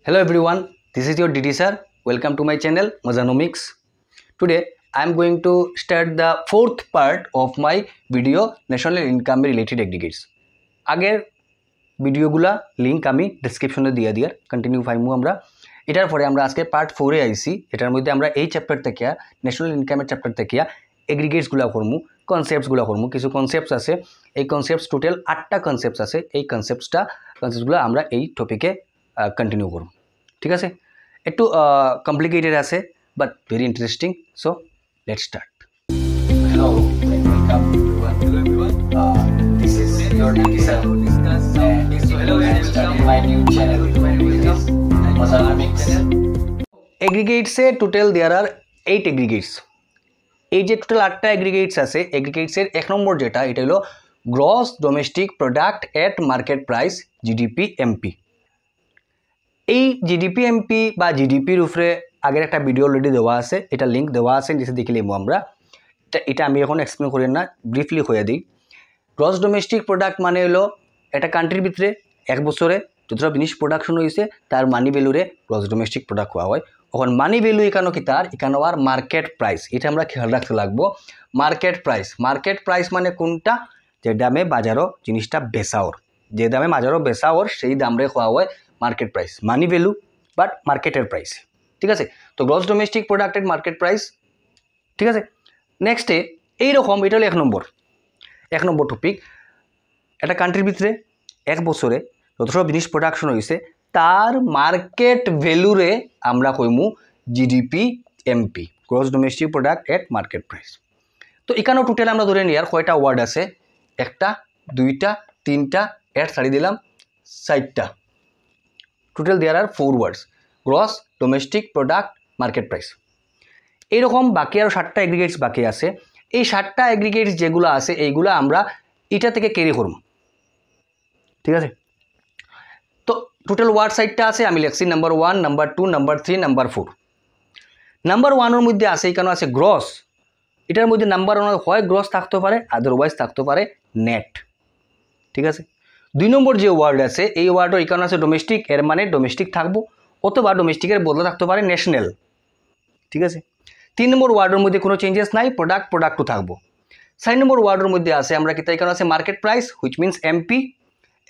Hello everyone, this is your DT sir. Welcome to my channel Mazanomics. Today I am going to start the fourth part of my video national income related aggregates. আগের ভিডিওগুলা link আমি ডেসক্রিপশনে দিয়ে দিয়ার continue পাইমু আমরা। এটার পরে আমরা আজকে পার্ট 4 এ আইছি। এটার মধ্যে আমরা এই চ্যাপ্টার থেকে ন্যাশনাল ইনকামের চ্যাপ্টার থেকে এগ্রিগেটসগুলো করমু, কনসেপ্টসগুলো করমু। কিছু কনসেপ্টস আছে, এই কনসেপ্টস টোটাল 8টা কনসেপ্টস আছে। এই কনসেপ্টসগুলো আমরা এই টপিকে কন্টিনিউ করব। ঠিক আছে, একটু কমপ্লিকেটেড আছে but very interesting. So let's start. Hello and welcome everyone. This is your DT sir and I am starting my new channel which is Mazanomics. এগ্রিগেটসে টোটাল দেয়ার আর 8 এগ্রিগেটস। এই যে total 8টা aggregates আছে, এগ্রিগেটসের 1 নম্বর যেটা, এটা হলো gross domestic product at market price GDP MP. এই GDP MP বা জিডিপির উপরে আগের একটা ভিডিও অলরেডি দেওয়া আছে, এটা লিঙ্ক দেওয়া আছে, নিচে দেখে নিব আমরা। এটা আমি এখন এক্সপ্লেন করি না, ব্রিফলি হয়ে দিই। গ্রস ডোমেস্টিক প্রোডাক্ট মানে হলো একটা কান্ট্রির ভিতরে এক বছরে যতটা জিনিস প্রোডাকশন হয়েছে তার মানি ভ্যালুরে গ্রস ডোমেস্টিক প্রোডাক্ট হওয়া হয়। এখন মানি ভ্যালু এখানো কি তার এখানো আর মার্কেট প্রাইস, এটা আমরা খেয়াল রাখতে লাগবো। মার্কেট প্রাইস মানে কোনটা, যে দামে বাজারও জিনিসটা বেচাওর, যে দামে বাজারও বেচাওর সেই দামরে হওয়া হয় market price, money value but মার্কেটের প্রাইস। ঠিক আছে, তো গ্রস ডোমেস্টিক প্রোডাক্টের মার্কেট প্রাইস। ঠিক আছে, নেক্সটে এইরকম, এটা হলো এক নম্বর টপিক। একটা কান্ট্রির ভিতরে এক বছরে যত সব জিনিস প্রোডাকশন হয়েছে তার মার্কেট ভ্যালুরে আমরা কইমু GDP MP, gross domestic product at market price. তো এখানেও টোটাল আমরা ধরে নিই আর কয়টা ওয়ার্ড আছে, একটা দুইটা তিনটা এট ছাড়ি দিলাম 4টা, total there are 4 words, gross domestic product market price. এইরকম বাকি আরও 7টা এগ্রিগেটস বাকি আছে। এই 7টা এগ্রিগেটস যেগুলো আছে এইগুলো আমরা এটা থেকে ক্যারি করব। ঠিক আছে, তো টোটাল ওয়ার্ড 4টা আছে, আমি লিখছি number 1, number 2, number 3, number 4। Number 1-এর মধ্যে আছে, এখানে আছে গ্রস। এটার মধ্যে নাম্বার 1 হয় গ্রস থাকতে পারে, আদারওয়াইজ থাকতে পারে নেট। ঠিক আছে, 2 নম্বর যে ওয়ার্ড আছে এই ওয়ার্ডও এখানে আছে ডোমেস্টিক, এর মানে ডোমেস্টিক থাকবো, অথবা ডোমেস্টিকের বদলে থাকতে পারে ন্যাশনাল। ঠিক আছে, 3 নম্বর ওয়ার্ডের মধ্যে কোনো চেঞ্জেস নাই, প্রোডাক্টও থাকবো। 4 নম্বর ওয়ার্ডের মধ্যে আছে আমরা কিতা, এখানে আছে market price which means MP,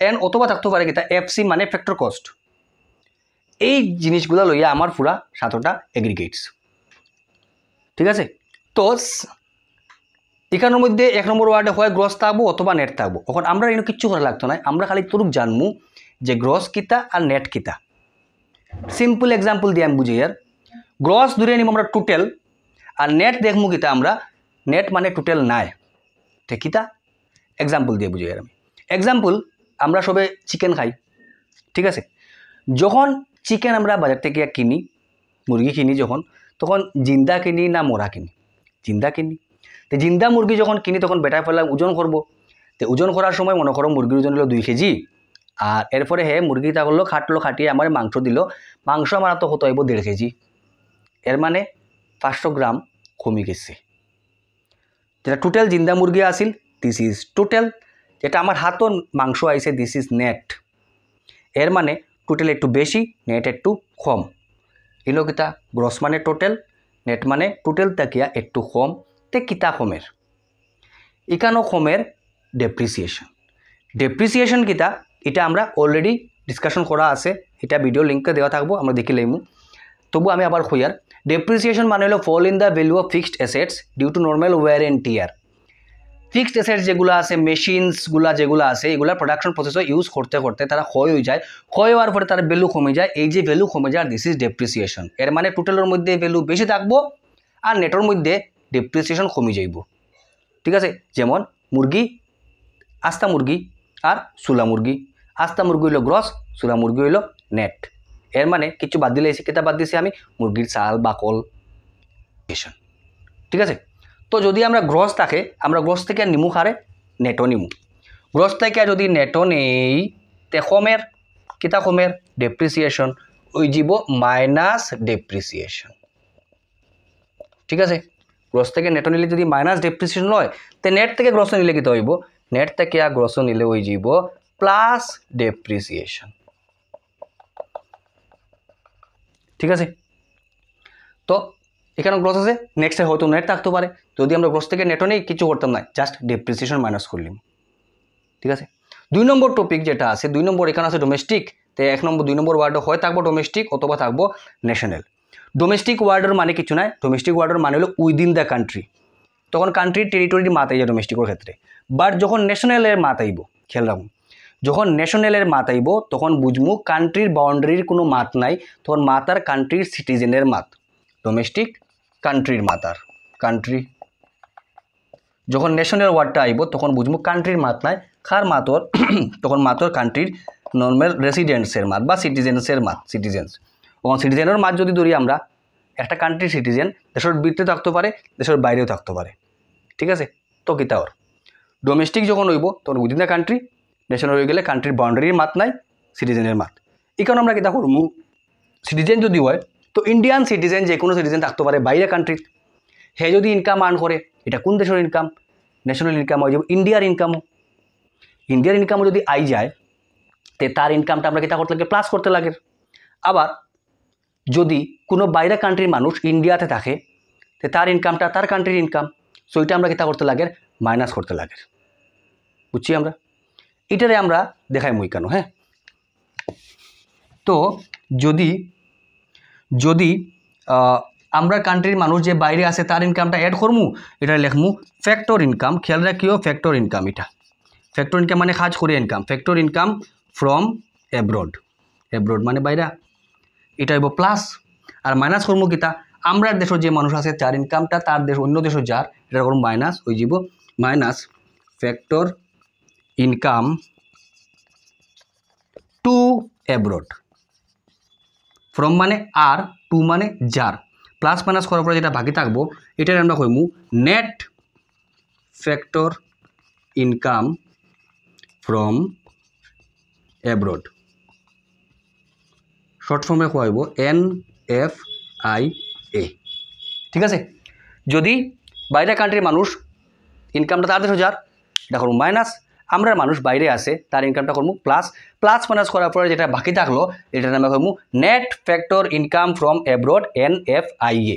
N অথবা থাকতে পারে কিতা এফসি মানে ফ্যাক্টর কস্ট। এই জিনিসগুলো লইয়া আমার পুরা 7টা এগ্রিগেটস। ঠিক আছে, তো এখানের মধ্যে 1 নম্বর ওয়ার্ডে হয় গ্রস থাকবো অথবা নেট থাকবো। এখন আমরা এনে কিচ্ছু করা লাগতো না, আমরা খালি তোরুক জানমু যে গ্রস কিতা আর নেট কিতা। সিম্পল এক্সাম্পল দিয়ে আমি বুঝি। আর গ্রস ধরে নিব আমরা টোটাল, আর নেট দেখমু কিতা আমরা, নেট মানে টোটাল নাই, ঠিক কিতা এক্সাম্পল দিয়ে বুঝি। আর আমি এক্সাম্পল, আমরা সবে চিকেন খাই। ঠিক আছে, যখন চিকেন আমরা বাজার থেকে কিনি, মুরগি কিনি যখন, তখন জিন্দা কিনি না মরা কিনি? জিন্দা কিনি। তো জিন্দা মুরগি যখন কিনি তখন বেটায় ফেলা ওজন করবো। তো ওজন করার সময় মনে করো মুরগির ওজন হলো 2 কেজি, আর এরপরে মুরগিটা করলো খাটিয়ে আমার মাংস দিল, মাংস আমার তো হতো হইব 1.5 কেজি, এর মানে 500 গ্রাম কমে গেছে। যেটা টোটাল জিন্দা মুরগি আসিল দিস ইজ টোটাল, যেটা আমার হাতও মাংস আইছে দিস ইজ নেট। এর মানে টোটাল একটু বেশি, নেট একটু কম। এলো কিতা গ্রস মানে টোটাল, নেট মানে টোটাল তাকিয়া একটু কম। তে কিতা কমের, এখানেও কমের ডেপ্রিসিয়েশন কিতা, এটা আমরা অলরেডি ডিসকাশন করা আছে, এটা ভিডিও লিঙ্কে দেওয়া থাকবো, আমরা দেখে লইমু। তবু আমি আবার কইয়ার, ডেপ্রিসিয়েশন মানে হলো fall in the value of fixed assets due to normal wear and tear. Fixed assets যেগুলো আছে, মেশিনসগুলা যেগুলো আছে, এগুলা প্রোডাকশন প্রসেসও ইউজ করতে করতে তারা ক্ষয় হয়ে যায়, ক্ষয় হওয়ার পরে তার ভ্যালু কমে যায়। এই যে ভ্যালু কমে যায় দিস ইজ ডেপ্রিসিয়েশন। এর মানে টোটালের মধ্যে ভ্যালু বেশি থাকবো আর নেটের মধ্যে ডেপ্রিসিয়েশন কমে যাইব। ঠিক আছে, যেমন মুরগি, আস্তা মুরগি আর চুলা মুরগি। আস্তা মুরগি হইল গ্রস, চুলা মুরগি হইল নেট। এর মানে কিছু বাদ দিলে কিতা বাদ দিছি আমি, মুরগির চাল বাকল। ঠিক আছে, তো যদি আমরা গ্রস থাকে, আমরা গ্রস থেকে নিমু খারে নেটও নিমু। গ্রস থেকে যদি নেটও নেই তে কমের কিতা, কমের ডেপ্রিসিয়েশন ওই যাব মাইনাস ডেপ্রিসিয়েশন। ঠিক আছে, গ্রস থেকে নেটও নিলে যদি মাইনাস ডেপ্রিসিয়েশন হয়, তে নেট থেকে গ্রস নিলে কিতা হইব, নেট থেকে গ্রস নিলে ওই যাব প্লাস ডেপ্রিসিয়েশন। ঠিক আছে। তো এখানে গ্রস আছে, নেক্সটে হয়তো নেট থাকতে পারে, যদি আমরা গ্রস থেকে নেটও নেই কিছু করতাম না, জাস্ট ডেপ্রিসিয়েশন মাইনাস করলাম। ঠিক আছে। 2 নম্বর টপিক যেটা আছে, 2 নম্বর এখানে আছে ডোমেস্টিক। তো 2 নম্বর ওয়ার্ডে হয় থাকবো ডোমেস্টিক অথবা থাকবো ন্যাশনাল। ডোমেস্টিক ওয়ার্ডের মানে কিছু নাই, ডোমেস্টিক ওয়ার্ডের মানে হলো উইদিন দ্য কান্ট্রি, তখন কান্ট্রির টেরিটরির মাত আইব ডোমেস্টিকের ক্ষেত্রে। বাট যখন ন্যাশনালের মাত আইব, খেয়াল রাখুন, যখন ন্যাশনালের মাত আইব তখন বুঝমু কান্ট্রির বাউন্ডারির কোনো মাত নাই, তখন মাতার কান্ট্রির সিটিজেনের মাত, ডোমেস্টিক কান্ট্রির মাতার কান্ট্রি। যখন ন্যাশনাল ওয়ার্ডটা আইব তখন বুঝবো কান্ট্রির মাত নাই, কার মাতর তখন মাতর কান্ট্রির নর্মাল রেসিডেন্টসের মাত বা সিটিজেন্সের মাত, সিটিজেন্স। এবং সিটিজেনের মাত যদি ধরি আমরা, একটা কান্ট্রির সিটিজেন দেশের ভিতরে থাকতে পারে, দেশের বাইরেও থাকতে পারে। ঠিক আছে। তো কিতা ওর ডোমেস্টিক যখন হইব তখন উইদিন দ্য কান্ট্রি, ন্যাশনাল হয়ে গেলে কান্ট্রির বাউন্ডারির মাত নাই, সিটিজেনের মাত। এই কারণে আমরা কিতা করবো, সিটিজেন যদি হয় তো ইন্ডিয়ান সিটিজেন, যে কোনো সিটিজেন থাকতে পারে বাইরে কান্ট্রির, হে যদি ইনকাম আর্ন করে, এটা কোন দেশের ইনকাম, ন্যাশনাল ইনকাম হয়ে যাবে ইন্ডিয়ার ইনকামও। ইন্ডিয়ার ইনকামও যদি আই যায় তে তার ইনকামটা আমরা কিতা করতে লাগে, প্লাস করতে লাগে। আবার যদি কোনো বাইরে কান্ট্রির মানুষ ইন্ডিয়াতে থাকে তে তার ইনকামটা তার কান্ট্রির ইনকাম, সো এটা আমরা কিতা করতে লাগে, মাইনাস করতে লাগে। বুঝছি আমরা, এটারে আমরা দেখাই মুই কেন। হ্যাঁ, তো যদি যদি আমরা কান্ট্রির মানুষ যে বাইরে আছে তার ইনকামটা অ্যাড করমু, এটা লেখমু ফ্যাক্টর ইনকাম। খেয়াল রাখিও ফ্যাক্টর ইনকাম, এটা ফ্যাক্টর ইনকাম মানে কাজ করে income, factor income from abroad, abroad মানে বাইরে, এটা হইব প্লাস। আর মাইনাস করমু কিতা, আমরা দেশের যে মানুষ আছে তার ইনকামটা তার দেশ অন্য দেশের যার, এটা করবো মাইনাস, হয়ে যাব minus factor income to abroad. From মানে আর, টু মানে যার, প্লাস মাইনাস করার পরে যেটা বাকি থাকবো এটার আমরা কইমু net factor income from abroad, short ফর্মে কইব NFIA। ঠিক আছে। যদি বাইরে কান্ট্রির মানুষ ইনকামটা তার দেশ যার, এটা করবো মাইনাস, আমরা মানুষ বাইরে আছে তার ইনকামটা করবো প্লাস, প্লাস মাইনাস করার পরে যেটা বাকি থাকলো এটার নামে করবো net factor income from abroad NFIA।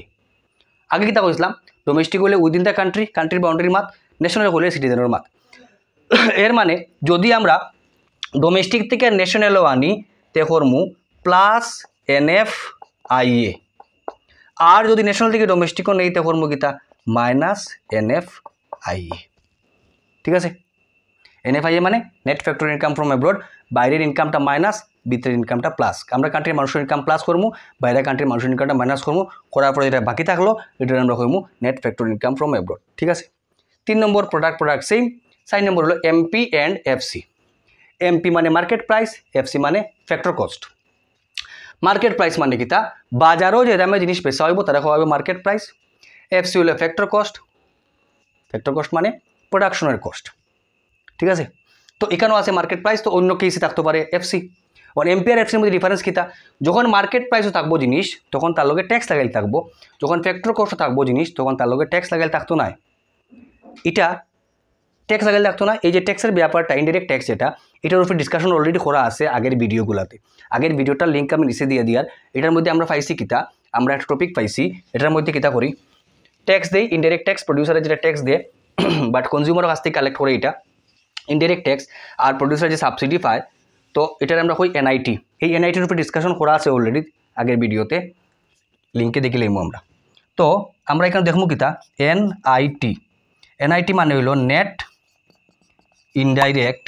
আগে কিতা কইছিলাম, ডোমেস্টিক হলে উইদিন দ্য কান্ট্রি, কান্ট্রির বাউন্ডারির মাত, ন্যাশনাল হলে সিটিজেনের মাত। এর মানে যদি আমরা ডোমেস্টিক থেকে ন্যাশনালও আনি তে করমু প্লাস NFIA, আর যদি ন্যাশনাল থেকে ডোমেস্টিকও নেই তে করমু কিতা মাইনাস NFIA। ঠিক আছে। NFIA মানে net factor income from abroad, বাইরের ইনকামটা মাইনাস, ভিতরের ইনকামটা প্লাস। আমরা কান্ট্রির মানুষের ইনকাম প্লাস করবো, বাইরের কান্ট্রির মানুষের ইনকামটা মাইনাস করবো, করার পরে যেটা বাকি থাকলো এটা আমরা কইমু net factor income from abroad. ঠিক আছে। 3 নম্বর প্রোডাক্ট সেম। 4 নম্বর হলো MP অ্যান্ড FC। MP মানে মার্কেট প্রাইস, FC মানে ফ্যাক্টর কস্ট। মার্কেট প্রাইস মানে কিতা, বাজারও যে দামে জিনিস বেচা হইব তারা হবে মার্কেট প্রাইস। FC হলো ফ্যাক্টর কস্ট, ফ্যাক্টর কস্ট মানে প্রোডাকশনের কস্ট। ঠিক আছে। তো এখানেও আছে মার্কেট প্রাইস, তো অন্য কেসে থাকতে পারে FC। আর MP আর FC এর মধ্যে ডিফারেন্স কিতা, যখন মার্কেট প্রাইসও থাকবো জিনিস তখন তার লগে ট্যাক্স লাগাইল থাকবো, যখন ফ্যাক্টর কস্টও থাকবো জিনিস তখন তার লগে ট্যাক্স লাগাইল থাকতো না। এটা ট্যাক্স লাগাইল থাকতো না। এই যে ট্যাক্সের ব্যাপারটা, ইনডাইরেক্ট ট্যাক্স, এটার উপরে ডিসকাশন অলরেডি করা আছে আগের ভিডিওগুলোতে। আগের ভিডিওটার লিঙ্ক আমি নিচে দিয়ে দিয়ার। এটার মধ্যে আমরা পাইছি কিতা, আমরা একটা টপিক পাইছি, এটার মধ্যে কিতা করি, ট্যাক্স দেই, ইনডাইরেক্ট ট্যাক্স প্রডিউসারে যেটা ট্যাক্স দেয় বাট কনজিউমারের কাছ থেকে কালেক্ট করে এটা ইনডাইরেক্ট ট্যাক্স, আর প্রডিউসার যে সাবসিডি পায়, তো এটার আমরা কই NIT। এই NITর উপরে ডিসকাশন করা আছে অলরেডি আগের ভিডিওতে, লিঙ্কে দেখে লইমু আমরা। তো আমরা এখানে দেখবো কিতা NIT মানে হইল net indirect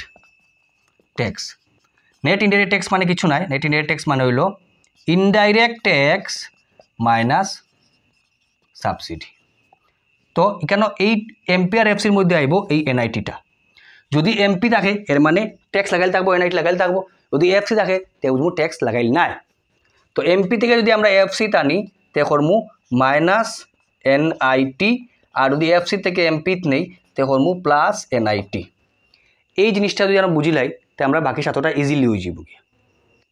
tax. Net indirect tax মানে কিছু নাই, নেট ইনডাইরেক্ট ট্যাক্স মানে হইল ইনডাইরেক্ট ট্যাক্স মাইনাস সাবসিডি। তো এখানে এই MP আর FC এর মধ্যে আইব এই NITটা। যদি MP থাকে এর মানে ট্যাক্স লাগাইল থাকবো, NIT লাগাইল থাকবো। যদি FC থাকে তে বুঝবো ট্যাক্স লাগাইল নাই। তো MP থেকে যদি আমরা FC টানি তে করমু মাইনাস NIT, আর যদি FC থেকে MP নেই তে করমু প্লাস NIT। এই জিনিসটা যদি আমরা বুঝিলাই তে আমরা বাকি সাতটা ইজিলি হয়ে যাব।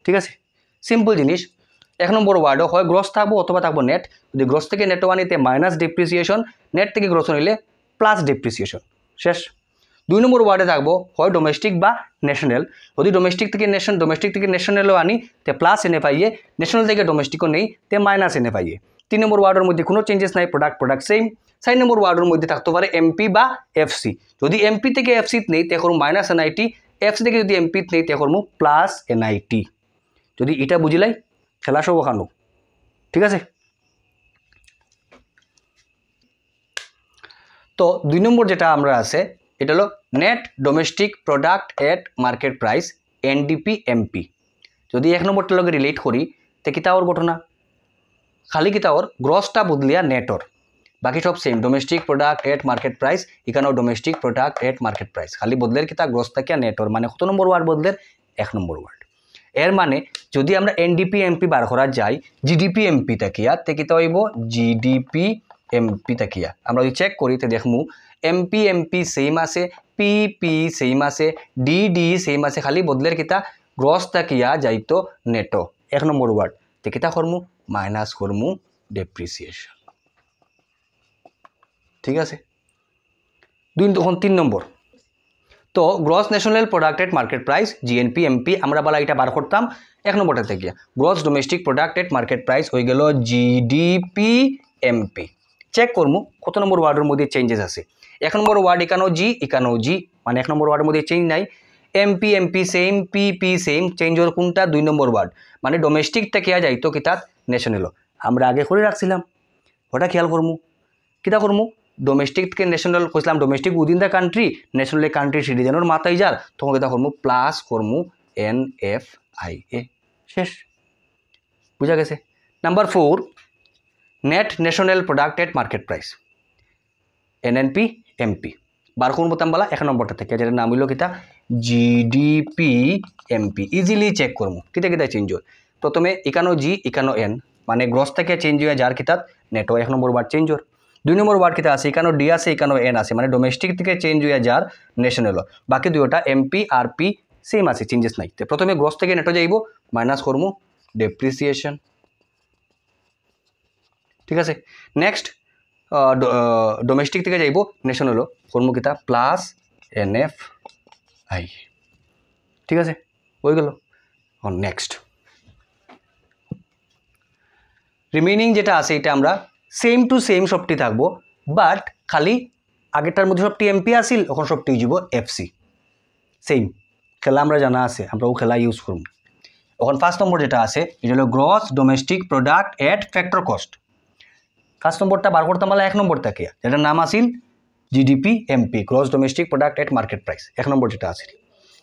ঠিক আছে, সিম্পল জিনিস। 1 নম্বর ওয়ার্ডও হয় গ্রস থাকবো অথবা থাকবো নেট। যদি গ্রস থেকে নেটও আনিতে মাইনাস ডেপ্রিসিয়েশন, নেট থেকে গ্রস নিলে প্লাস ডেপ্রিসিয়েশন, শেষ। 2 নম্বর ওয়ার্ডে থাকবো হয় ডোমেস্টিক বা ন্যাশনাল। যদি ডোমেস্টিক থেকে ন্যাশনালও আনি তে প্লাস এনে পাইয়ে, ন্যাশনাল থেকে ডোমেস্টিকও নেই তে মাইনাস এনে পাইয়ে। 3 নম্বর ওয়ার্ডের মধ্যে কোনো চেঞ্জেস নাই, প্রোডাক্ট সেম। 4 নম্বর ওয়ার্ডের মধ্যে থাকতে পারে এমপি বা এফসি। যদি এমপি থেকে এফসি নেই তে করবো মাইনাস এনআইটি, এফসি থেকে যদি এমপি নেই তে করবো প্লাস এনআইটি। যদি এটা বুঝিলাই খেলা সব ওখানো, ঠিক আছে। তো 2 নম্বর যেটা আমরা আছে এটা হলো net domestic product at market price NDP MP. যদি 1 নম্বরটার লগে রিলেট করি তে কিতা ওর ঘটনা, খালি কিতা ওর গ্রসটা বদলিয়া নেটর, বাকি সব same. Domestic product at market price, এখানেও domestic product at market price, খালি বদলের কিতা গ্রস থাকিয়া নেটর, মানে কত নম্বর ওয়ার্ড বদলের 1 নম্বর ওয়ার্ড। এর মানে যদি আমরা এনডিপি এমপি বার করা যাই জিডিপি এমপি তাকিয়া তে কিতা হইব জিডিপি এমপি তাকিয়া। আমরা যদি চেক করি তো দেখমু এমপি এমপি সেম আছে, পিপি সেম আছে, ডিডি সেম আছে, খালি বদলের কিতা গ্রস তাকিয়া যাইতো নেটো 1 নম্বর ওয়ার্ড তে কিতা করমু মাইনাস করমু ডেপ্রিসিয়েশন, ঠিক আছে। 3 নম্বর তো gross national product at market price GNP MP আমরা বলা এটা বার করতাম 1 নম্বরটা থেকে। Gross domestic product at market price হয়ে গেল জিডিপি এমপি। চেক করমু কত নম্বর ওয়ার্ডের মধ্যে চেঞ্জেস আছে। 1 নম্বর ওয়ার্ড এখানেও জি, মানে 1 নম্বর ওয়ার্ডের মধ্যে চেঞ্জ নাই। এমপি এমপি সেম, পিপি সেম, চেঞ্জ ওর কোনটা 2 নম্বর ওয়ার্ড, মানে ডোমেস্টিক থেকে যাইতো কিতাত ন্যাশনাল। আমরা আগে করে রাখছিলাম ওটা খেয়াল করমু, কিতা করমু ডোমেস্টিক থেকে ন্যাশনাল কইছিলাম, domestic within the country, national country সিটিজেনের মাথায় যার, তখন কিতা করমু প্লাস করমু NFIA, শেষ, বুঝা গেছে। Number 4 net national product at market price NNP MP বার করুন বলতাম বলা 1 নম্বরটা থেকে, যেটার নাম হইল কিতা জিডিপি এমপি। ইজিলি চেক করবো কিতা কিতা চেঞ্জ হয়। প্রথমে এখানো জি এখানো এন, মানে গ্রস থেকে চেঞ্জ হয়ে যার কিতাত নেটো 1 নম্বর ওয়ার্ড চেঞ্জ হয়। 2 নম্বর ওয়ার্ড কিতা আছে এখানো ডি আছে এখানো এন আছে, মানে ডোমেস্টিক থেকে চেঞ্জ হয়ে যার ন্যাশনাল। বাকি দুইটা এমপি আর পি সেম আছে, চেঞ্জেস নাই। প্রথমে গ্রস থেকে নেটো যাইব, মাইনাস করবো ডেপ্রিসিয়েশন, ঠিক আছে। নেক্সট ডোমেস্টিক থেকে যাইব ন্যাশনাল, করবো কিতা প্লাস NFI, ঠিক আছে, হয়ে গেল। নেক্সট রিমেইনিং যেটা আছে এটা আমরা সেম টু সেম সবটি থাকবো, বাট খালি আগেরটার মধ্যে সবটি এমপি আসিল, এখন সবটি যাব এফসি সেম। খেলা আমরা জানা আছে, আমরা ও খেলা ইউজ করব। এখন 1 নম্বর যেটা আছে এটা হলো gross domestic product at factor cost. 1 নম্বরটা বার করতাম বলা 1 নম্বর থেকে, যেটার নাম আসিল GDP MP, gross domestic product at market price 1 নম্বর যেটা আছে।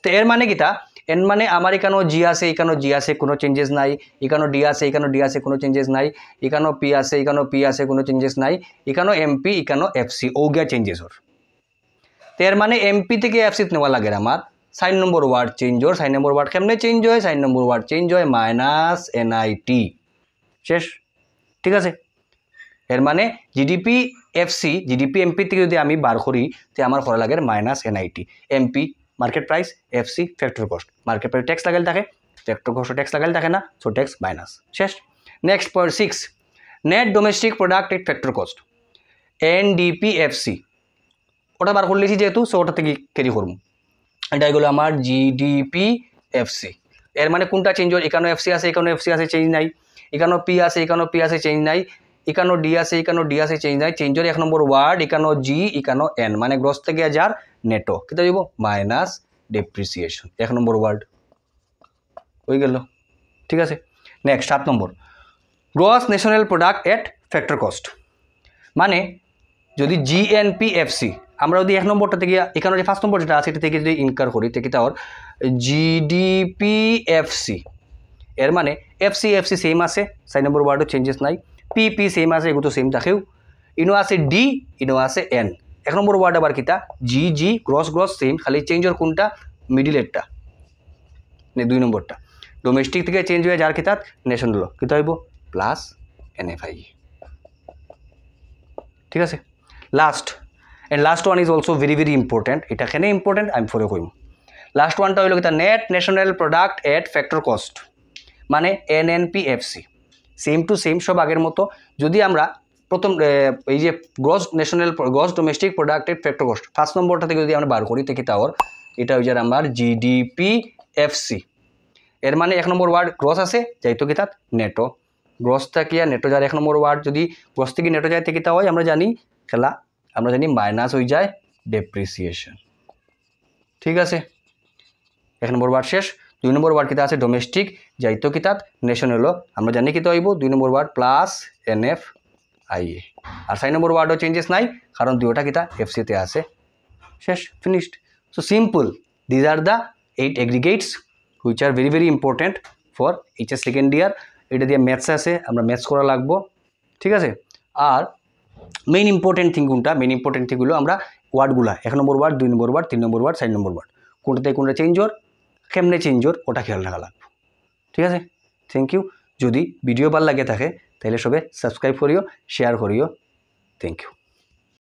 তো এর মানে কিতা, এর মানে আমার এখানেও জি আছে এখানেও জি আছে, কোনো চেঞ্জেস নাই। এখানেও ডি আছে এখানেও ডি আছে, কোনো চেঞ্জেস নাই। এখানেও পি আছে এখানেও পি আছে, কোনো চেঞ্জেস নাই। এখানেও এমপি এখানেও এফসি, ও গিয়া চেঞ্জেস ওর। তো এর মানে এমপি থেকে এফসি নেওয়া লাগে আমার 4 নম্বর ওয়ার্ড চেঞ্জ হয়। 4 নম্বর ওয়ার্ড কেমনে চেঞ্জ হয়, 4 নম্বর ওয়ার্ড চেঞ্জ হয় মাইনাস NIT, শেষ, ঠিক আছে। এর মানে জিডিপি এফসি জিডিপি এমপি থেকে যদি আমি বার করি তো আমার করা লাগে minus NIT। MP market price, FC factor cost, market price tax লাগাইল থাকে, ফ্যাক্টর কস্ট ট্যাক্স লাগাইল থাকে না, সো ট্যাক্স মাইনাস, শেষ। Next point 6 net domestic product at factor cost NDPFC, ওটা বার করলেছি যেহেতু, সো ওটা থেকে ক্যারি করবো। এটা এগুলো আমার GDPFC। এর মানে কোনটা চেঞ্জ হয়, এখানেও এফসি আছে এখানেও এফসি আছে, চেঞ্জ নাই। এখানেও পি আছে এখানেও পি আছে, চেঞ্জ নাই। এখানেও ডি আছে এখানেও ডি আছে, চেঞ্জ নাই। চেঞ্জ হয় 1 নম্বর ওয়ার্ড, এখানেও জি এখানেও এন, মানে গ্রস থেকে যার নেটো কিতা দিব মাইনাস ডেপ্রিসিয়েশন 1 নম্বর ওয়ার্ড হয়ে গেল, ঠিক আছে। Next 7 number gross national product at factor cost, মানে যদি GNPFC আমরা যদি 1 নম্বরটা থেকে এখানে যে 1st নম্বর যেটা আছে এটা থেকে যদি ইনকার করি তো কিতা ওর GDPFC। এর মানে এফসি সেম আছে, 4 নম্বর ওয়ার্ডও চেঞ্জেস নাই। পিপি সেম আছে, এগুলো তো সেম থাকেও। ইনো আছে ডি ইনো আছে এন। 1 নম্বর ওয়ার্ড আবার কিতা জি গ্রস সেম, খালি চেঞ্জ ওর কোনটা মিডিলেরটা, 2 নম্বরটা। ডোমেস্টিক থেকে চেঞ্জ হয়ে যার কিতা ন্যাশনাল, কিতা হইব প্লাস NFI, ঠিক আছে। Last one is also very important, এটা কেন ইম্পর্টেন্ট আমি পরে কইম। লাস্ট ওয়ানটা হইল কিতা net national product at factor cost, মানে NNPFC। সেম টু সেম সব আগের মতো। যদি আমরা প্রথম এই যে গ্রস ডোমেস্টিক প্রোডাক্টেড ফ্যাক্টর কস্ট ফার্স্ট নম্বরটা থেকে যদি আমরা বার করি দেখি তাহর এটা হয়ে যায় আমার GDPFC এর মানে 1 নম্বর ওয়ার্ড গ্রস আছে যাইতো কি তাত নেটো গ্রস থাকিয়া নেটো যার 1 নম্বর ওয়ার্ড যদি গ্রস থেকে নেটো যায় থেকে তা হয় আমরা জানি মাইনাস হয়ে যায় ডেপ্রিসিয়েশন ঠিক আছে 1 নম্বর ওয়ার্ড শেষ 2 নম্বর ওয়ার্ড কিতা আছে ডোমেস্টিক যাইতো কি তাত নেশন হলো আমরা জানি কিতা হইব 2 নম্বর ওয়ার্ড প্লাস NFIA আর 4 নম্বর ওয়ার্ডও চেঞ্জেস নাই কারণ দুইটা কিতা FC তে আছে শেষ finished so simple this are the 8 aggregates which are very important for HS second year এটা দিয়ে ম্যাথস আছে আমরা ম্যাথস করা লাগবো ঠিক আছে আর মেইন ইম্পর্টেন্ট থিং কোনটা মেইন ইম্পর্টেন্ট থিং হলো আমরা ওয়ার্ডগুলা 1 নম্বর ওয়ার্ড 2 নম্বর ওয়ার্ড 3 নম্বর ওয়ার্ড 4 নম্বর ওয়ার্ড কোনটাতে কোনটা চেঞ্জ হর কেমনে চেঞ্জ হর ওটা খেয়াল রাখা লাগবে ঠিক আছে থ্যাংক ইউ যদি ভিডিও ভালো লাগে থাকে তাহলে সবে সাবস্ক্রাইব করিও শেয়ার করিও থ্যাংক ইউ